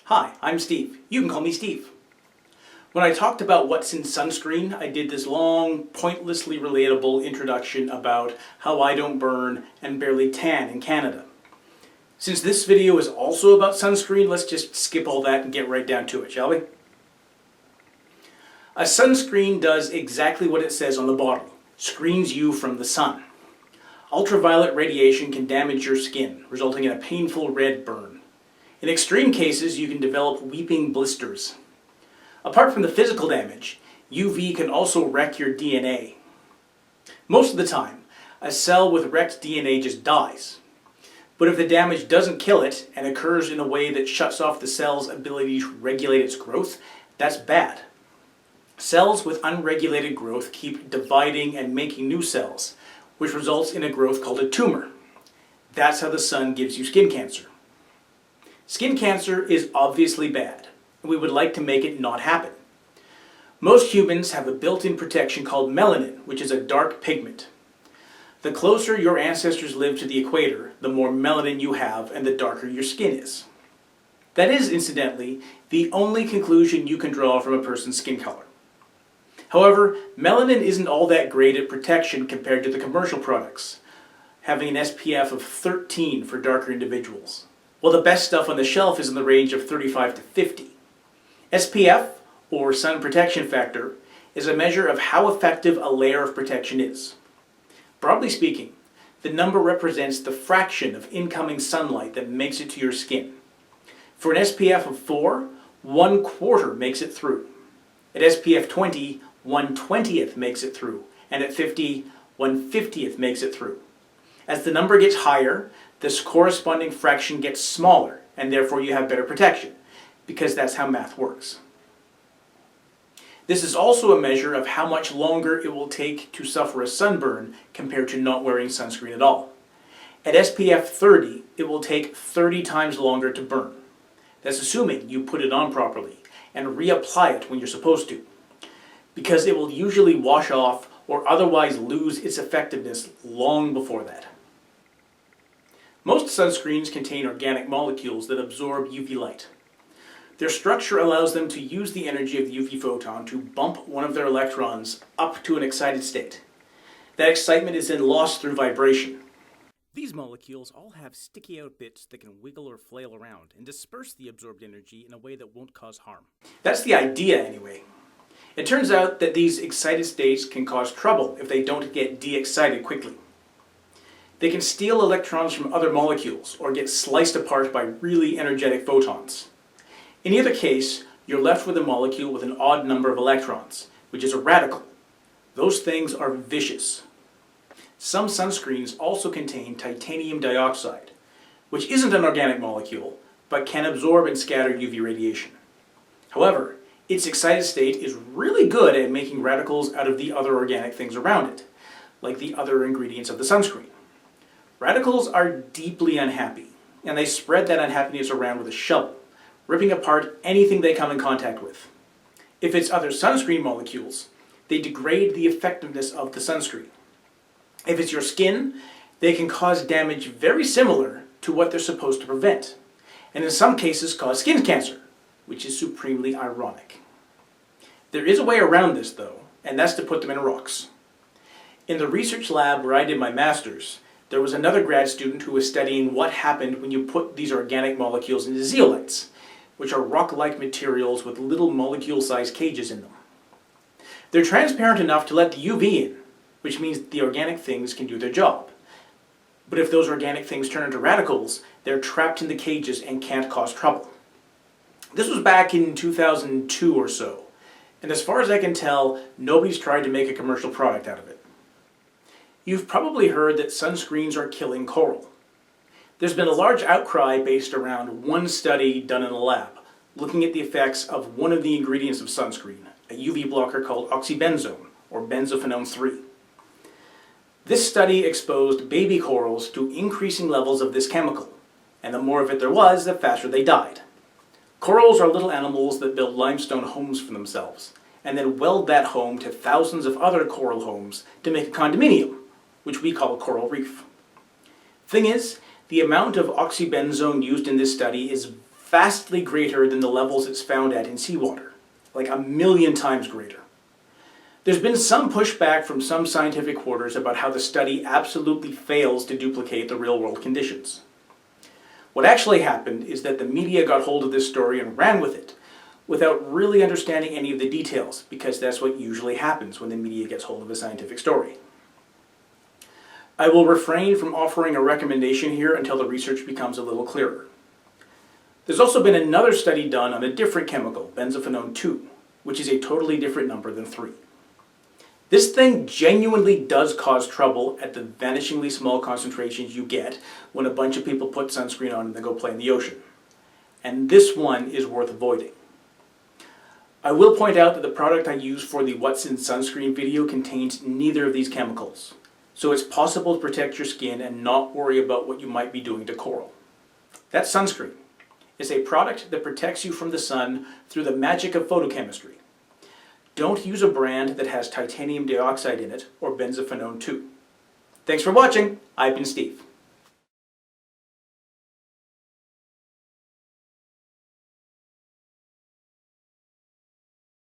Hi, I'm Steve. You can call me Steve. When I talked about what's in sunscreen, I did this long, pointlessly relatable introduction about how I don't burn and barely tan in Canada. Since this video is also about sunscreen, let's just skip all that and get right down to it, shall we? A sunscreen does exactly what it says on the bottle. Screens you from the sun. Ultraviolet radiation can damage your skin, resulting in a painful red burn. In extreme cases, you can develop weeping blisters. Apart from the physical damage, UV can also wreck your DNA. Most of the time, a cell with wrecked DNA just dies. But if the damage doesn't kill it and occurs in a way that shuts off the cell's ability to regulate its growth, that's bad. Cells with unregulated growth keep dividing and making new cells, which results in a growth called a tumor. That's how the sun gives you skin cancer. Skin cancer is obviously bad, and we would like to make it not happen. Most humans have a built-in protection called melanin, which is a dark pigment. The closer your ancestors lived to the equator, the more melanin you have and the darker your skin is. That is, incidentally, the only conclusion you can draw from a person's skin color. However, melanin isn't all that great at protection compared to the commercial products, having an SPF of 13 for darker individuals, while the best stuff on the shelf is in the range of 35 to 50. SPF, or sun protection factor, is a measure of how effective a layer of protection is. Broadly speaking, the number represents the fraction of incoming sunlight that makes it to your skin. For an SPF of 4, 1/4 makes it through. At SPF 20, 1/20th makes it through, and at 50, 1/50th makes it through. As the number gets higher, this corresponding fraction gets smaller, and therefore you have better protection, because that's how math works. This is also a measure of how much longer it will take to suffer a sunburn compared to not wearing sunscreen at all. At SPF 30, it will take 30 times longer to burn. That's assuming you put it on properly and reapply it when you're supposed to, because it will usually wash off or otherwise lose its effectiveness long before that. Most sunscreens contain organic molecules that absorb UV light. Their structure allows them to use the energy of the UV photon to bump one of their electrons up to an excited state. That excitement is then lost through vibration. These molecules all have sticky out bits that can wiggle or flail around and disperse the absorbed energy in a way that won't cause harm. That's the idea anyway. It turns out that these excited states can cause trouble if they don't get de-excited quickly. They can steal electrons from other molecules or get sliced apart by really energetic photons. In either case, you're left with a molecule with an odd number of electrons, which is a radical. Those things are vicious. Some sunscreens also contain titanium dioxide, which isn't an organic molecule, but can absorb and scatter UV radiation. However, its excited state is really good at making radicals out of the other organic things around it, like the other ingredients of the sunscreen. Radicals are deeply unhappy, and they spread that unhappiness around with a shovel, ripping apart anything they come in contact with. If it's other sunscreen molecules, they degrade the effectiveness of the sunscreen. If it's your skin, they can cause damage very similar to what they're supposed to prevent, and in some cases cause skin cancer, which is supremely ironic. There is a way around this though, and that's to put them in rocks. In the research lab where I did my master's, there was another grad student who was studying what happened when you put these organic molecules into zeolites, which are rock-like materials with little molecule-sized cages in them. They're transparent enough to let the UV in, which means the organic things can do their job. But if those organic things turn into radicals, they're trapped in the cages and can't cause trouble. This was back in 2002 or so, and as far as I can tell, nobody's tried to make a commercial product out of it. You've probably heard that sunscreens are killing coral. There's been a large outcry based around one study done in a lab, looking at the effects of one of the ingredients of sunscreen, a UV blocker called oxybenzone, or benzophenone 3. This study exposed baby corals to increasing levels of this chemical, and the more of it there was, the faster they died. Corals are little animals that build limestone homes for themselves, and then weld that home to thousands of other coral homes to make a condominium, which we call a coral reef. Thing is, the amount of oxybenzone used in this study is vastly greater than the levels it's found at in seawater, like 1,000,000 times greater. There's been some pushback from some scientific quarters about how the study absolutely fails to duplicate the real-world conditions. What actually happened is that the media got hold of this story and ran with it, without really understanding any of the details, because that's what usually happens when the media gets hold of a scientific story. I will refrain from offering a recommendation here until the research becomes a little clearer. There's also been another study done on a different chemical, benzophenone 2, which is a totally different number than 3. This thing genuinely does cause trouble at the vanishingly small concentrations you get when a bunch of people put sunscreen on and then go play in the ocean. And this one is worth avoiding. I will point out that the product I use for the What's in Sunscreen video contains neither of these chemicals, so it's possible to protect your skin and not worry about what you might be doing to coral. That's sunscreen. It's a product that protects you from the sun through the magic of photochemistry. Don't use a brand that has titanium dioxide in it or benzophenone 2. Thanks for watching. I've been Steve.